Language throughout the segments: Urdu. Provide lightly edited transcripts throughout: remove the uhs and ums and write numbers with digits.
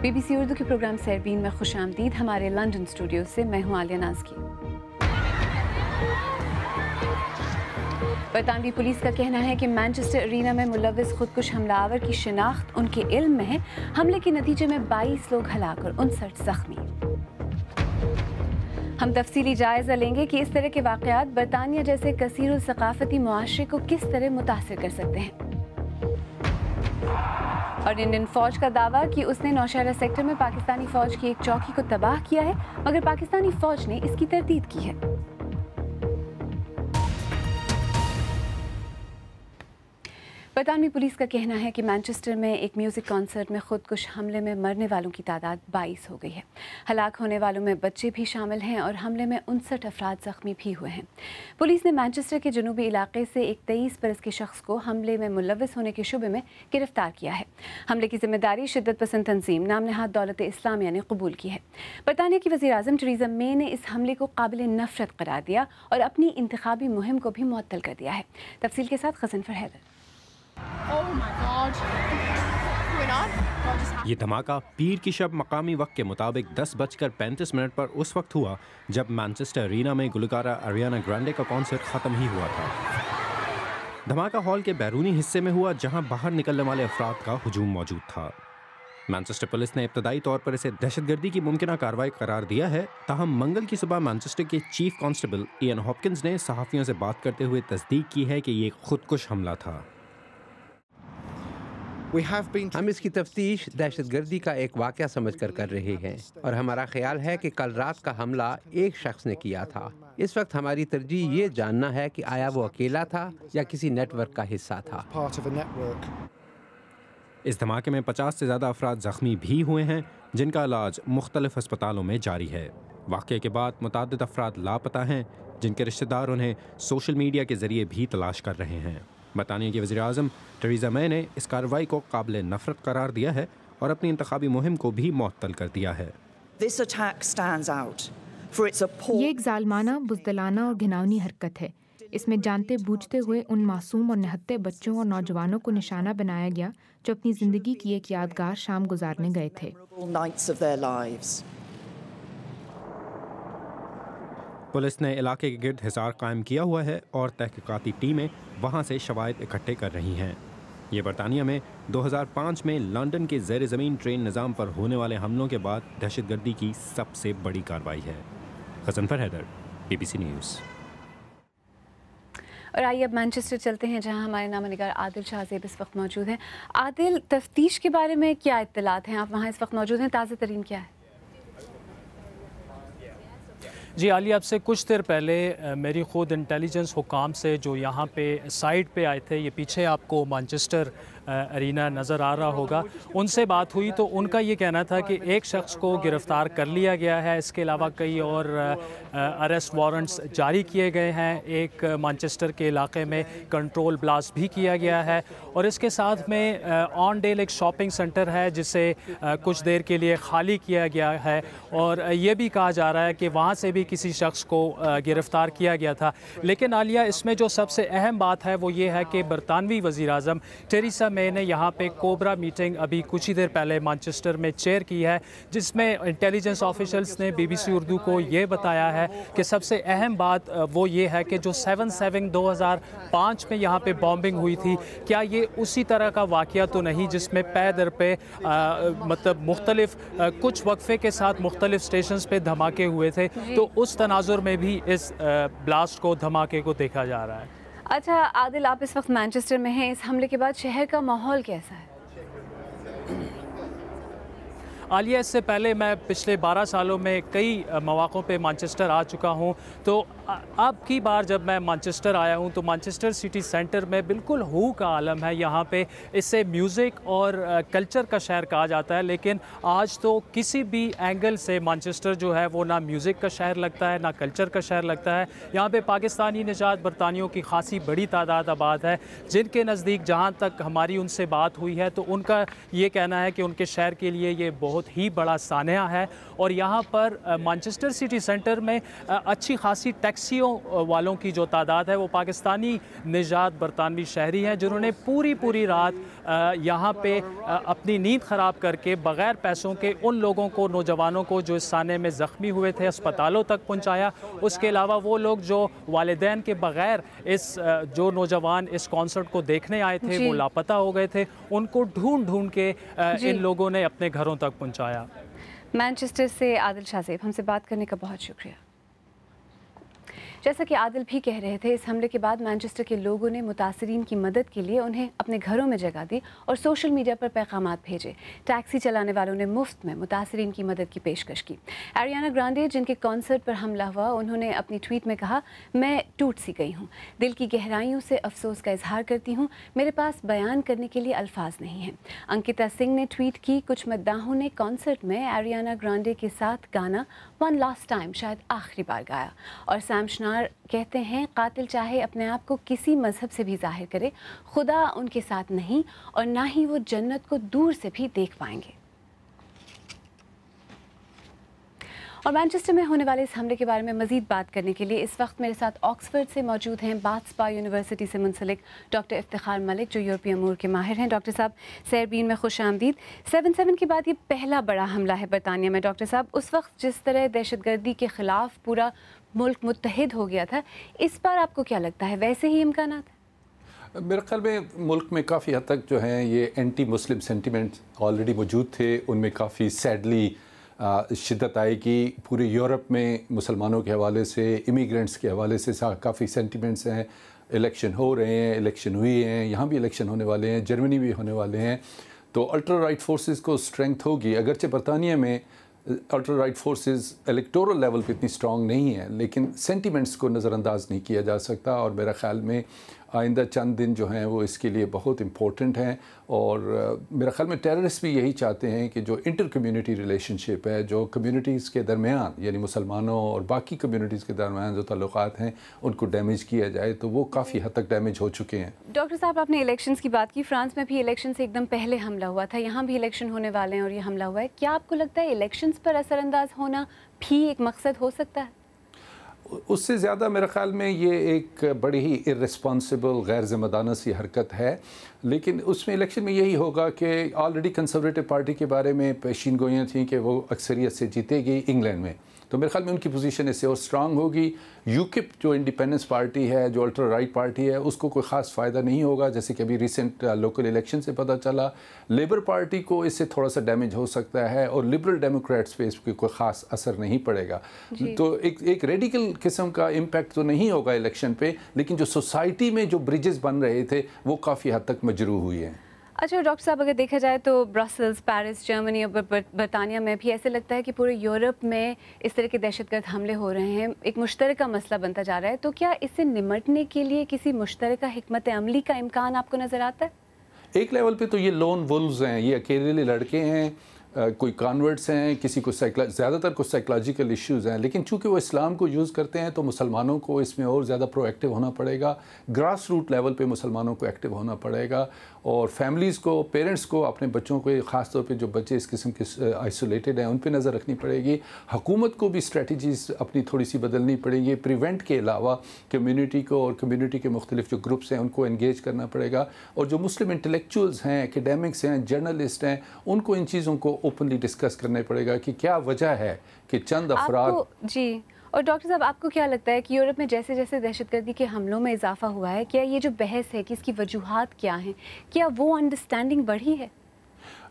BBC اردو کے پروگرام سیربین میں خوش آمدید. ہمارے لندن اسٹوڈیو سے میں ہوں عالیہ نازکی. برطانوی پولیس کا کہنا ہے کہ مانچسٹر ارینا میں ملوث خودکش حملہ آور کی شناخت ان کے علم میں ہے. حملے کے نتیجے میں 22 لوگ ہلاک اور 59 زخمی. ہم تفصیلی جائزہ لیں گے کہ اس طرح کے واقعات برطانیہ جیسے کثیر الثقافتی معاشرے کو کس طرح متاثر کر سکتے ہیں. اور انڈین فوج کا دعویٰ کہ اس نے نوشہرہ سیکٹر میں پاکستانی فوج کی ایک چوکی کو تباہ کیا ہے، مگر پاکستانی فوج نے اس کی تردید کی ہے. برطانوی پولیس کا کہنا ہے کہ مانچسٹر میں ایک میوزک کانسرٹ میں خودکش حملے میں مرنے والوں کی تعداد 22 ہو گئی ہے. ہلاک ہونے والوں میں بچے بھی شامل ہیں اور حملے میں 59 افراد زخمی بھی ہوئے ہیں. پولیس نے مانچسٹر کے جنوبی علاقے سے ایک 23 برس کے شخص کو حملے میں ملوث ہونے کے شبے میں گرفتار کیا ہے. حملے کی ذمہ داری شدت پسند تنظیم نام نہاد دولت اسلامیہ نے قبول کی ہے. برطانیہ کی وزیر اعظم ٹریزا مے نے اس حملے کو قابل نفرت قرار دیا اور اپنی انتخابی مہم کو بھی معطل کر دیا ہے. تفصیل کے ساتھ غزنفر حیدر. یہ دھماکہ پیر کی شب مقامی وقت کے مطابق 10:35 پر اس وقت ہوا جب مانچسٹر ارینا میں گلوکارہ اریانا گرانڈے کا کانسرٹ ختم ہی ہوا تھا. دھماکہ ہال کے بیرونی حصے میں ہوا جہاں باہر نکلنے والے افراد کا ہجوم موجود تھا. مانچسٹر پولیس نے ابتدائی طور پر اسے دہشت گردی کی ممکنہ کارروائی قرار دیا ہے. تاہم منگل کی صبح مانچسٹر کے چیف کانسٹیبل ایئن ہاپکنز نے صحافیوں سے بات کرتے ہوئے تصدیق کی ہے کہ یہ ایک خودکش حملہ تھا. ہم اس کی تفتیش دہشت گردی کا ایک واقعہ سمجھ کر رہے ہیں اور ہمارا خیال ہے کہ کل رات کا حملہ ایک شخص نے کیا تھا. اس وقت ہماری ترجیح یہ جاننا ہے کہ آیا وہ اکیلا تھا یا کسی نیٹ ورک کا حصہ تھا. اس دھماکے میں 50 سے زیادہ افراد زخمی بھی ہوئے ہیں جن کا علاج مختلف ہسپتالوں میں جاری ہے. واقعے کے بعد متعدد افراد لاپتہ ہیں جن کے رشتہ دار انہیں سوشل میڈیا کے ذریعے بھی تلاش کر رہے ہیں. برطانیہ کی وزیر اعظم ٹریزا مے نے اس کارروائی کو قابل نفرت قرار دیا ہے اور اپنی انتخابی مہم کو بھی معطل کر دیا ہے. یہ ایک ظالمانہ، بزدلانہ اور گھناؤنی حرکت ہے. اس میں جانتے بوجھتے ہوئے ان معصوم اور نہتے بچوں اور نوجوانوں کو نشانہ بنایا گیا جو اپنی زندگی کی ایک یادگار شام گزارنے گئے تھے. پولیس نے علاقے کے گرد حصار قائم کیا ہوا ہے اور تحقیقاتی ٹیمیں وہاں سے شواہد اکٹھے کر رہی ہیں. یہ برطانیہ میں 2005 میں لندن کے زیر زمین ٹرین نظام پر ہونے والے حملوں کے بعد دہشت گردی کی سب سے بڑی کارروائی ہے. Ghazanfar Haider, BBC news. اور آئیے اب مانچسٹر چلتے ہیں جہاں ہمارے نامہ نگار عادل شاہ زیب اس وقت موجود ہیں. عادل، تفتیش کے بارے میں کیا اطلاعات ہیں؟ آپ وہاں اس وقت موجود ہیں، تازہ ترین کیا ہے؟ جی عالیہ، اب سے کچھ دیر پہلے میری خود انٹیلیجنس حکام سے جو یہاں پہ سائٹ پہ آئے تھے، یہ پیچھے آپ کو مانچسٹر ارینا نظر آ رہا ہوگا، ان سے بات ہوئی تو ان کا یہ کہنا تھا کہ ایک شخص کو گرفتار کر لیا گیا ہے. اس کے علاوہ کئی اور اریسٹ وارنٹس جاری کیے گئے ہیں. ایک مانچسٹر کے علاقے میں کنٹرول بلاسٹ بھی کیا گیا ہے اور اس کے ساتھ میں آن ڈیل ایک شاپنگ سینٹر ہے جسے کچھ دیر کے لیے خالی کیا گیا ہے اور یہ بھی کہا جا رہا ہے کہ وہاں سے بھی کسی شخص کو گرفتار کیا گیا تھا. لیکن عالیہ، اس میں جو سب سے اہم بات ہے وہ یہ ہے کہ برطانوی وزیر اعظم ٹریسا مے نے یہاں پہ کوبرا میٹنگ ابھی کچھ ہی دیر پہلے مانچسٹر میں چیئر کی ہے، جس میں انٹیلیجنس آفیشلز نے BBC اردو کو یہ بتایا ہے کہ سب سے اہم بات وہ یہ ہے کہ جو 7/7/2005 میں یہاں پہ بامبنگ ہوئی تھی، کیا یہ اسی طرح کا واقعہ تو نہیں جس میں پے در پہ مطلب مختلف کچھ وقفے کے ساتھ مختلف سٹیشنز پہ دھماکے ہوئے تھے. تو اس تناظر میں بھی اس بلاسٹ کو، دھماکے کو دیکھا جا رہا ہے. اچھا عادل، آپ اس وقت مانچسٹر میں ہیں. اس حملے کے بعد شہر کا ماحول کیسا ہے؟ عالیہ، اس سے پہلے میں پچھلے 12 سالوں میں کئی مواقعوں پہ مانچسٹر آ چکا ہوں. تو اب کی بار جب میں مانچسٹر آیا ہوں تو مانچسٹر سٹی سینٹر میں بالکل ہو کا عالم ہے. یہاں پہ اسے میوزک اور کلچر کا شہر کہا جاتا ہے، لیکن آج تو کسی بھی اینگل سے مانچسٹر جو ہے وہ نہ میوزک کا شہر لگتا ہے نہ کلچر کا شہر لگتا ہے. یہاں پہ پاکستانی نژاد برطانیوں کی خاصی بڑی تعداد آباد ہے، جن کے نزدیک جہاں تک ہماری ان سے بات ہوئی ہے تو ان کا یہ کہنا ہے کہ ان کے شہر کے لیے یہ بہت بہت ہی بڑا سانحہ ہے اور یہاں پر مانچسٹر سٹی سینٹر میں اچھی خاصی ٹیکسیوں والوں کی جو تعداد ہے وہ پاکستانی نژاد برطانوی شہری ہیں جنہوں نے پوری رات یہاں پہ اپنی نیند خراب کر کے بغیر پیسوں کے ان لوگوں کو، نوجوانوں کو جو اس سانحے میں زخمی ہوئے تھے، اسپتالوں تک پہنچایا۔ اس کے علاوہ وہ لوگ جو والدین کے بغیر جو نوجوان اس کانسرٹ کو دیکھنے آئے تھے وہ لاپتہ ہو گئے تھے، ان کو ڈھونڈ کے ان لوگوں نے اپنے گھروں تک پہنچایا۔ مانچسٹر سے عادل شاہ زیب، ہم سے بات کرنے کا بہت شکریہ۔ جیسا کہ عادل بھی کہہ رہے تھے، اس حملے کے بعد مانچسٹر کے لوگوں نے متاثرین کی مدد کے لیے انہیں اپنے گھروں میں جگہ دی اور سوشل میڈیا پر پیغامات بھیجے۔ ٹیکسی چلانے والوں نے مفت میں متاثرین کی مدد کی پیشکش کی۔ ایریانا گرانڈے، جن کے کانسرٹ پر حملہ ہوا، انہوں نے اپنی ٹویٹ میں کہا، میں ٹوٹ سی گئی ہوں، دل کی گہرائیوں سے افسوس کا اظہار کرتی ہوں، میرے پاس بیان کرنے کے لیے الفاظ نہیں ہیں۔ انکتا سنگھ نے ٹویٹ کی، کچھ مداحوں نے کانسرٹ میں ایریانا گرانڈے کے ساتھ گانا ون لاسٹ ٹائم شاید آخری بار گایا۔ اور سیم شنار کہتے ہیں، قاتل چاہے اپنے آپ کو کسی مذہب سے بھی ظاہر کرے، خدا ان کے ساتھ نہیں اور نہ ہی وہ جنت کو دور سے بھی دیکھ پائیں گے۔ اور مانچسٹر میں ہونے والے اس حملے کے بارے میں مزید بات کرنے کے لیے اس وقت میرے ساتھ آکسفورڈ سے موجود ہیں باتھ سپا یونیورسٹی سے منسلک ڈاکٹر افتخار ملک، جو یورپی امور کے ماہر ہیں۔ ڈاکٹر صاحب، سیربین میں خوش آمدید۔ 7/7 کے بعد یہ پہلا بڑا حملہ ہے برطانیہ میں۔ ڈاکٹر صاحب، اس وقت جس طرح دہشت گردی کے خلاف پورا ملک متحد ہو گیا تھا، اس بار آپ کو کیا لگتا ہے ویسے ہی امکانات ہیں؟ میرے خیال میں ملک میں کافی حد تک جو ہیں یہ اینٹی مسلم سینٹیمنٹ آلریڈی موجود تھے، ان میں کافی سیڈلی شدت آئے گی۔ پورے یورپ میں مسلمانوں کے حوالے سے، امیگرینٹس کے حوالے سے کافی سینٹیمنٹس ہیں۔ الیکشن ہو رہے ہیں، الیکشن ہوئی ہیں، یہاں بھی الیکشن ہونے والے ہیں، جرمنی بھی ہونے والے ہیں، تو الٹرا رائٹ فورسز کو اسٹرینتھ ہوگی۔ اگرچہ برطانیہ میں ultra right forces electoral level پہ اتنی اسٹرانگ نہیں ہیں، لیکن سینٹیمنٹس کو نظر انداز نہیں کیا جا سکتا، اور میرا خیال میں آئندہ چند دن جو ہیں وہ اس کے لیے بہت امپورٹنٹ ہیں۔ اور میرا خیال میں ٹیررسٹ بھی یہی چاہتے ہیں کہ جو انٹر کمیونٹی ریلیشن شپ ہے، جو کمیونٹیز کے درمیان یعنی مسلمانوں اور باقی کمیونٹیز کے درمیان جو تعلقات ہیں ان کو ڈیمیج کیا جائے، تو وہ کافی حد تک ڈیمیج ہو چکے ہیں۔ ڈاکٹر صاحب، آپ نے الیکشنز کی بات کی، فرانس میں بھی الیکشن سے ایک دم پہلے حملہ ہوا تھا، یہاں بھی الیکشن ہونے والے ہیں اور یہ حملہ ہوا ہے۔ کیا آپ کو لگتا ہے الیکشنز پر اثر انداز ہونا بھی ایک مقصد ہو سکتا ہے؟ اس سے زیادہ میرے خیال میں یہ ایک بڑی ہی ارسپانسبل، غیر ذمہ دارانہ سی حرکت ہے، لیکن اس میں الیکشن میں یہی ہوگا کہ آلریڈی کنسرویٹو پارٹی کے بارے میں پیشین گوئیاں تھیں کہ وہ اکثریت سے جیتے گی انگلینڈ میں، تو میرے خیال میں ان کی پوزیشن اس سے اور اسٹرانگ ہوگی۔ یوکپ جو انڈیپینڈنس پارٹی ہے، جو الٹرا رائٹ پارٹی ہے، اس کو کوئی خاص فائدہ نہیں ہوگا، جیسے کہ ابھی ریسنٹ لوکل الیکشن سے پتہ چلا۔ لیبر پارٹی کو اس سے تھوڑا سا ڈیمیج ہو سکتا ہے، اور لبرل ڈیموکریٹس پہ اس پہ کوئی خاص اثر نہیں پڑے گا۔ تو ایک ریڈیکل قسم کا امپیکٹ تو نہیں ہوگا الیکشن پہ، لیکن جو سوسائٹی میں جو بریجز بن رہے تھے وہ کافی حد تک مجروح ہوئی ہیں۔ اچھا ڈاکٹر صاحب، اگر دیکھا جائے تو برسلز، پیرس، جرمنی اور برطانیہ میں بھی ایسے لگتا ہے کہ پورے یورپ میں اس طرح کے دہشت گرد حملے ہو رہے ہیں، ایک مشترکہ مسئلہ بنتا جا رہا ہے، تو کیا اس سے نمٹنے کے لیے کسی مشترکہ حکمت عملی کا امکان آپ کو نظر آتا ہے؟ ایک لیول پہ تو یہ لون وولز ہیں، یہ اکیلے لڑکے ہیں، کوئی کانورٹس ہیں، کسی کو زیادہ تر کچھ سائیکلوجیکل ایشوز ہیں، لیکن چونکہ وہ اسلام کو یوز کرتے ہیں تو مسلمانوں کو اس میں اور زیادہ پرو ایکٹیو ہونا پڑے گا۔ گراس روٹ لیول پہ مسلمانوں کو ایکٹیو ہونا پڑے گا، اور فیملیز کو، پیرنٹس کو اپنے بچوں کو، خاص طور پہ جو بچے اس قسم کے آئسولیٹڈ ہیں ان پہ نظر رکھنی پڑے گی۔ حکومت کو بھی اسٹریٹجیز اپنی تھوڑی سی بدلنی پڑیں گی، پریونٹ کے علاوہ کمیونٹی کو اور کمیونٹی کے مختلف جو گروپس ہیں ان کو انگیج کرنا پڑے گا، اور جو مسلم انٹلیکچوئلز ہیں، ایکیڈیمکس ہیں، جرنلسٹ ہیں، ان کو ان چیزوں کو اوپنلی ڈسکس کرنے پڑے گا کہ کیا وجہ ہے کہ چند افراد۔ جی، اور ڈاکٹر صاحب، آپ کو کیا لگتا ہے کہ یورپ میں جیسے جیسے دہشت گردی کے حملوں میں اضافہ ہوا ہے، کیا یہ جو بحث ہے کہ اس کی وجوہات کیا ہیں، کیا وہ انڈرسٹینڈنگ بڑھی ہے؟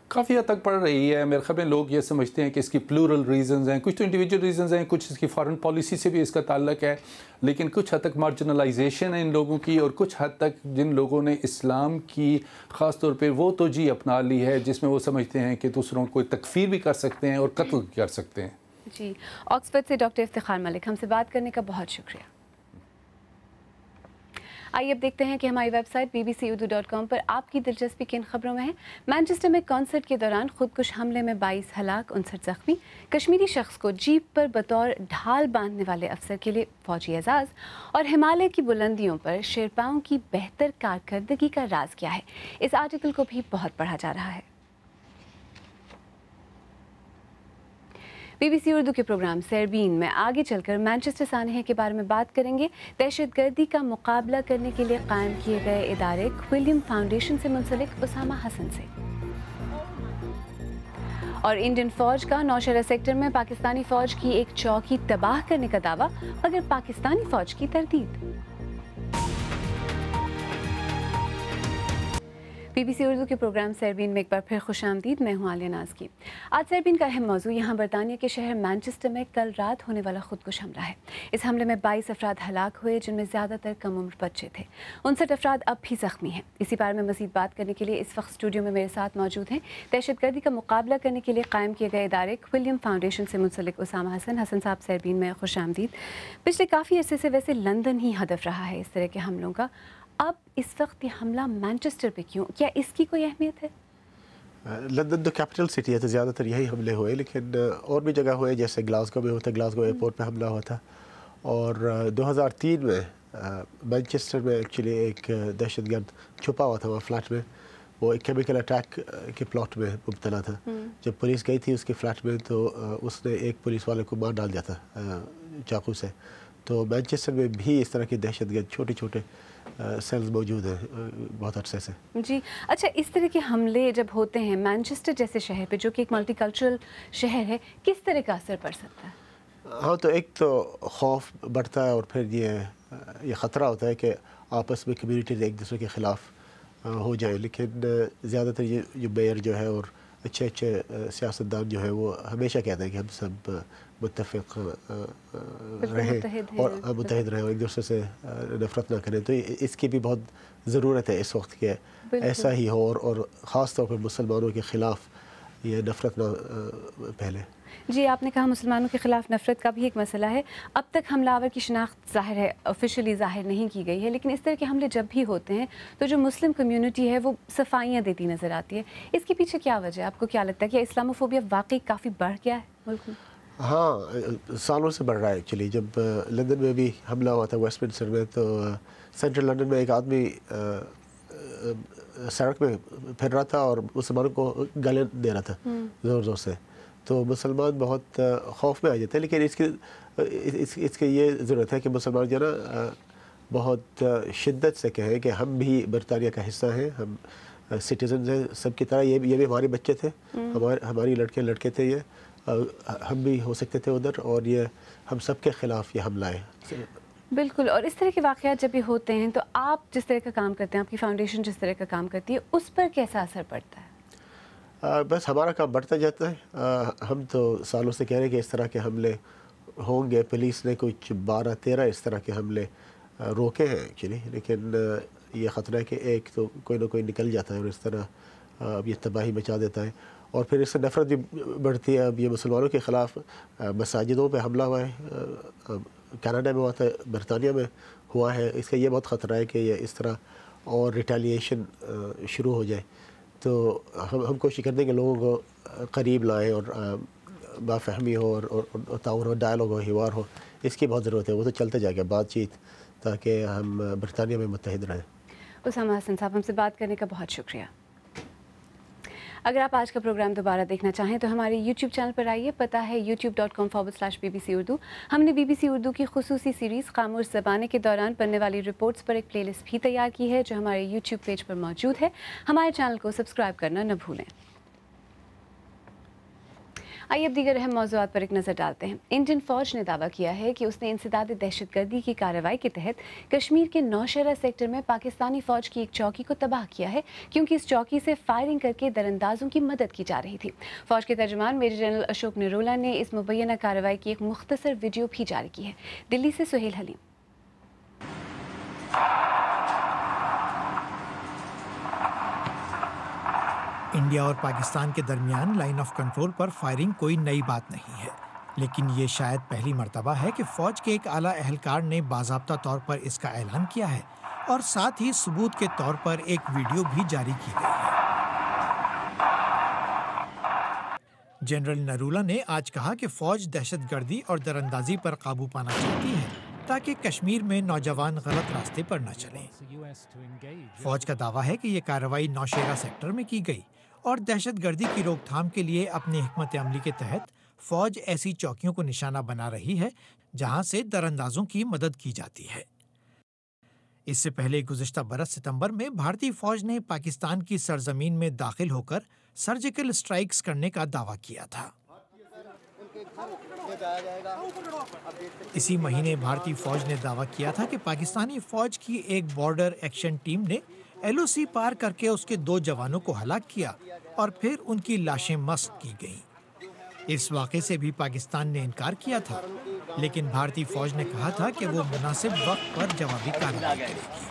کافی حد تک پڑھ رہی ہے۔ میرے خیال میں لوگ یہ سمجھتے ہیں کہ اس کی پلورل ریزنز ہیں، کچھ تو انڈیویجول ریزنز ہیں، کچھ اس کی فارن پالیسی سے بھی اس کا تعلق ہے، لیکن کچھ حد تک مارجنلائزیشن ہے ان لوگوں کی، اور کچھ حد تک جن لوگوں نے اسلام کی خاص طور پہ وہ توجہ اپنا لی ہے جس میں وہ سمجھتے ہیں کہ دوسروں کو تکفیر بھی کر سکتے ہیں اور قتل کر سکتے ہیں۔ جی، آکسفورڈ سے ڈاکٹر افتخار ملک، ہم سے بات کرنے کا بہت شکریہ۔ آئیے اب دیکھتے ہیں کہ ہماری ویب سائٹ bbcurdu.com پر آپ کی دلچسپی کن خبروں میں ہے۔ مانچسٹر میں کانسرٹ کے دوران خودکش حملے میں 22 ہلاک، 59 زخمی۔ کشمیری شخص کو جیپ پر بطور ڈھال باندھنے والے افسر کے لیے فوجی اعزاز، اور ہمالیہ کی بلندیوں پر شیرپاؤں کی بہتر کارکردگی کا راز کیا ہے، اس آرٹیکل کو بھی بہت پڑھا جا رہا ہے۔ BBC اردو کے پروگرام سیربین میں آگے چل کر مانچسٹر سانحے کے بارے میں بات کریں گے. دہشت گردی کا مقابلہ کرنے کے لیے قائم کیے گئے ادارے کوئلیم فاؤنڈیشن سے منسلک اسامہ حسن سے. اور انڈین فوج کا نوشہرہ سیکٹر میں پاکستانی فوج کی ایک چوکی تباہ کرنے کا دعویٰ مگر پاکستانی فوج کی تردید. BBC اردو کے پروگرام سیربین میں ایک بار پھر خوش آمدید. میں ہوں عالیہ ناز کی. آج سیربین کا اہم موضوع یہاں برطانیہ کے شہر مانچسٹر میں کل رات ہونے والا خودکش حملہ ہے. اس حملے میں 22 افراد ہلاک ہوئے جن میں زیادہ تر کم عمر بچے تھے. 59 افراد اب بھی زخمی ہیں. اسی بارے میں مزید بات کرنے کے لیے اس وقت اسٹوڈیو میں میرے ساتھ موجود ہیں دہشت گردی کا مقابلہ کرنے کے لیے قائم کیے گئے ادارے کوئلیم فاؤنڈیشن سے منسلک اسامہ حسن. حسن صاحب سیربین میں خوش آمدید. پچھلے کافی عرصے سے ویسے لندن ہی ہدف رہا ہے اس طرح کے حملوں کا. اب اس وقت یہ حملہ مانچسٹر پہ کیوں؟ کیا اس کی کوئی اہمیت ہے؟ لندن تو کیپٹل سٹی ہے تو زیادہ تر یہی حملے ہوئے، لیکن اور بھی جگہ ہوئے جیسے گلاسگو میں ہوتا ہے، گلاسگو ایئرپورٹ پہ حملہ ہوا تھا. اور 2003 میں مانچسٹر میں ایکچولی ایک دہشت گرد چھپا ہوا تھا وہاں فلیٹ میں. وہ ایک کیمیکل اٹیک کے پلاٹ میں مبتلا تھا. جب پولیس گئی تھی اس کے فلیٹ میں تو اس نے ایک پولیس والے کو مار ڈال دیا تھا چاقو سے. تو مانچسٹر میں بھی اس طرح کے دہشت گرد چھوٹے چھوٹے سیلز موجود ہیں بہت عرصے سے. جی اچھا، اس طرح کے حملے جب ہوتے ہیں مانچسٹر جیسے شہر پہ جو کہ ایک ملٹی کلچرل شہر ہے، کس طرح کا اثر پڑ سکتا ہے؟ ہاں، تو ایک تو خوف بڑھتا ہے اور پھر یہ خطرہ ہوتا ہے کہ آپس میں کمیونٹیز ایک دوسرے کے خلاف ہو جائیں. لیکن زیادہ تر یہ جو میئر جو ہے اور اچھے اچھے سیاستدان جو ہے وہ ہمیشہ کہتے ہیں کہ ہم سب متفق رہیں اور متحد رہیں اور ایک دوسرے سے نفرت نہ کریں. تو اس کی بھی بہت ضرورت ہے اس وقت کہ ایسا ہی ہو اور خاص طور پر مسلمانوں کے خلاف یہ نفرت نہ پھیلے. جی، آپ نے کہا مسلمانوں کے خلاف نفرت کا بھی ایک مسئلہ ہے. اب تک حملہ آور کی شناخت ظاہر ہے آفیشلی ظاہر نہیں کی گئی ہے، لیکن اس طرح کے حملے جب بھی ہوتے ہیں تو جو مسلم کمیونٹی ہے وہ صفائیاں دیتی نظر آتی ہے. اس کے پیچھے کیا وجہ ہے؟ آپ کو کیا لگتا ہے کہ اسلاموفوبیا واقعی کافی بڑھ گیا ہے ملک میں؟ ہاں، سالوں سے بڑھ رہا ہے ایکچولی. جب لندن میں بھی حملہ ہوا تھا ویسٹ منسٹر میں تو سینٹرل لندن میں ایک آدمی سڑک میں پھر رہا تھا اور مسلمانوں کو گالیں دے رہا تھا زور زور سے. تو مسلمان بہت خوف میں آ جاتے ہیں. لیکن اس کی یہ ضرورت ہے کہ مسلمان جو ہے نا بہت شدت سے کہیں کہ ہم بھی برطانیہ کا حصہ ہیں، ہم سٹیزنز ہیں سب کی طرح. یہ بھی ہمارے بچے تھے، ہماری لڑکے تھے، یہ ہم بھی ہو سکتے تھے ادھر، اور یہ ہم سب کے خلاف یہ حملہ ہے. بالکل. اور اس طرح کے واقعات جب بھی ہوتے ہیں تو آپ جس طرح کا کام کرتے ہیں، آپ کی فاؤنڈیشن جس طرح کا کام کرتی ہے، اس پر کیسا اثر پڑتا ہے؟ بس ہمارا کام بڑھتا جاتا ہے. ہم تو سالوں سے کہہ رہے ہیں کہ اس طرح کے حملے ہوں گے. پولیس نے کچھ 12-13 اس طرح کے حملے روکے ہیں ایکچولی، لیکن یہ خطرہ ہے کہ ایک تو کوئی نہ کوئی نکل جاتا ہے اور اس طرح اب یہ تباہی مچا دیتا ہے. اور پھر اس سے نفرت بھی بڑھتی ہے. اب یہ مسلمانوں کے خلاف مساجدوں پہ حملہ ہوا ہے، کینیڈا میں ہوا تھا، برطانیہ میں ہوا ہے. اس کا یہ بہت خطرہ ہے کہ یہ اس طرح اور ریٹیلیشن شروع ہو جائے. تو ہم کوشش کرتے ہیں کہ لوگوں کو قریب لائیں اور بافہمی ہو اور تعاون ہو، ڈائلاگ ہو، حوار ہو. اس کی بہت ضرورت ہے. وہ تو چلتا جائے گا بات چیت، تاکہ ہم برطانیہ میں متحد رہیں. اسامہ حسن صاحب، ہم سے بات کرنے کا بہت شکریہ. اگر آپ آج کا پروگرام دوبارہ دیکھنا چاہیں تو ہمارے یوٹیوب چینل پر آئیے. پتہ ہے youtube.com/BBC اردو. ہم نے BBC اردو کی خصوصی سیریز خاموش زبانیں کے دوران پڑھنے والی رپورٹس پر ایک پلے لسٹ بھی تیار کی ہے جو ہمارے یوٹیوب پیج پر موجود ہے. ہمارے چینل کو سبسکرائب کرنا نہ بھولیں. آئیے اب دیگر اہم موضوعات پر ایک نظر ڈالتے ہیں. انڈین فوج نے دعویٰ کیا ہے کہ اس نے انسداد دہشت گردی کی کارروائی کے تحت کشمیر کے نوشہرہ سیکٹر میں پاکستانی فوج کی ایک چوکی کو تباہ کیا ہے، کیونکہ اس چوکی سے فائرنگ کر کے دراندازوں کی مدد کی جا رہی تھی. فوج کے ترجمان میجر جنرل اشوک نرولا نے اس مبینہ کارروائی کی ایک مختصر ویڈیو بھی جاری کی ہے. دلی سے سہیل حلیم. انڈیا اور پاکستان کے درمیان line of control per firing کوئی نئی بات نہیں ہے، لیکن یہ شاید پہلی مرتبہ ہے کہ فوج کے ایک اعلیٰ اہلکار نے باضابطہ طور پر اس کا اعلان کیا ہے اور ساتھ ہی ثبوت کے طور پر ایک ویڈیو بھی جاری کی گئی ہے. جنرل نرولا نے آج کہا کہ فوج دہشت گردی اور دراندازی پر قابو پانا چاہتی ہے تاکہ کشمیر میں نوجوان غلط راستے پر نہ چلیں. فوج کا دعویٰ ہے کہ یہ کارروائی نوشہرہ سیکٹر میں کی گئی اور دہشت گردی کی روک تھام کے لیے اپنی حکمت عملی کے تحت فوج ایسی چوکیوں کو نشانہ بنا رہی ہے جہاں سے دراندازوں کی مدد کی جاتی ہے۔ اس سے پہلے گزشتہ برس ستمبر میں بھارتی فوج نے پاکستان کی سرزمین میں داخل ہو کر سرجیکل اسٹرائکس کرنے کا دعویٰ کیا تھا۔ اسی مہینے بھارتی فوج نے دعویٰ کیا تھا کہ پاکستانی فوج کی ایک بارڈر ایکشن ٹیم نے LOC پار کر کے اس کے 2 جوانوں کو ہلاک کیا اور پھر ان کی لاشیں مسخ کی گئیں۔ اس واقعے سے بھی پاکستان نے انکار کیا تھا، لیکن بھارتی فوج نے کہا تھا کہ وہ مناسب وقت پر جوابی کارروائی کرے گی۔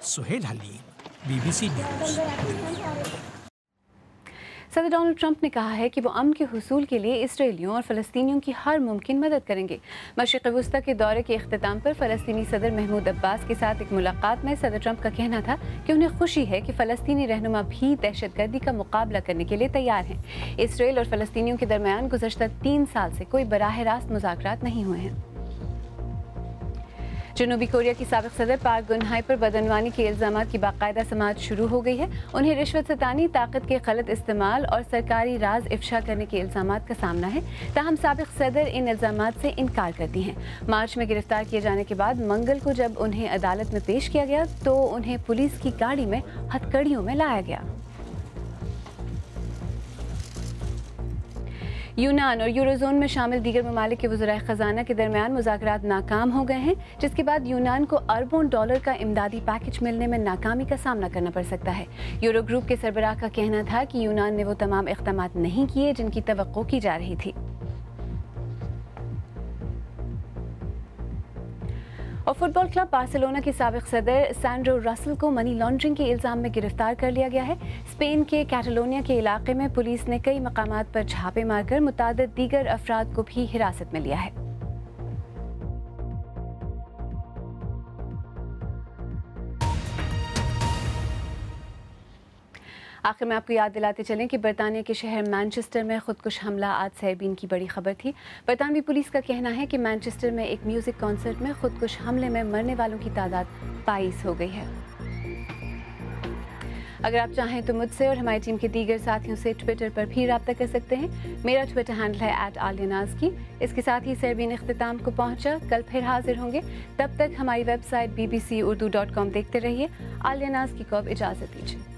سہیل حلیم، BBC نیوز۔ صدر ڈونلڈ ٹرمپ نے کہا ہے کہ وہ امن کے حصول کے لیے اسرائیلیوں اور فلسطینیوں کی ہر ممکن مدد کریں گے۔ مشرق وسطیٰ کے دورے کے اختتام پر فلسطینی صدر محمود عباس کے ساتھ ایک ملاقات میں صدر ٹرمپ کا کہنا تھا کہ انہیں خوشی ہے کہ فلسطینی رہنما بھی دہشت گردی کا مقابلہ کرنے کے لیے تیار ہیں۔ اسرائیل اور فلسطینیوں کے درمیان گزشتہ 3 سال سے کوئی براہ راست مذاکرات نہیں ہوئے ہیں۔ جنوبی کوریا کی سابق صدر پارک گن ہائے پر بدعنوانی کے الزامات کی باقاعدہ سماعت شروع ہو گئی ہے۔ انہیں رشوت ستانی، طاقت کے غلط استعمال اور سرکاری راز افشا کرنے کے الزامات کا سامنا ہے، تاہم سابق صدر ان الزامات سے انکار کرتی ہیں۔ مارچ میں گرفتار کیے جانے کے بعد منگل کو جب انہیں عدالت میں پیش کیا گیا تو انہیں پولیس کی گاڑی میں ہتھکڑیوں میں لایا گیا۔ یونان اور یوروزون میں شامل دیگر ممالک کے وزرائے خزانہ کے درمیان مذاکرات ناکام ہو گئے ہیں، جس کے بعد یونان کو اربوں ڈالر کا امدادی پیکج ملنے میں ناکامی کا سامنا کرنا پڑ سکتا ہے۔ یورو گروپ کے سربراہ کا کہنا تھا کہ یونان نے وہ تمام اقدامات نہیں کیے جن کی توقع کی جا رہی تھی۔ اور فٹ بال کلب بارسلونا کے سابق صدر سینڈرو رسل کو منی لانڈرنگ کے الزام میں گرفتار کر لیا گیا ہے۔ اسپین کے کیٹالونیا کے علاقے میں پولیس نے کئی مقامات پر چھاپے مار کر متعدد دیگر افراد کو بھی حراست میں لیا ہے۔ آخر میں آپ کو یاد دلاتے چلیں کہ برطانیہ کے شہر مانچسٹر میں خودکش حملہ آج سیربین کی بڑی خبر تھی۔ برطانوی پولیس کا کہنا ہے کہ مانچسٹر میں ایک میوزک کانسرٹ میں خودکش حملے میں مرنے والوں کی تعداد 22 ہو گئی ہے۔ اگر آپ چاہیں تو مجھ سے اور ہماری ٹیم کے دیگر ساتھیوں سے ٹویٹر پر بھی رابطہ کر سکتے ہیں۔ میرا ٹویٹر ہینڈل ہے @AliaNazki۔ اس کے ساتھ ہی سیربین اختتام کو پہنچا، کل پھر حاضر ہوں گے۔ تب تک ہماری ویب سائٹ bbcurdu.com دیکھتے رہیے۔ عالیہ نازکی کو اب اجازت دیجیے۔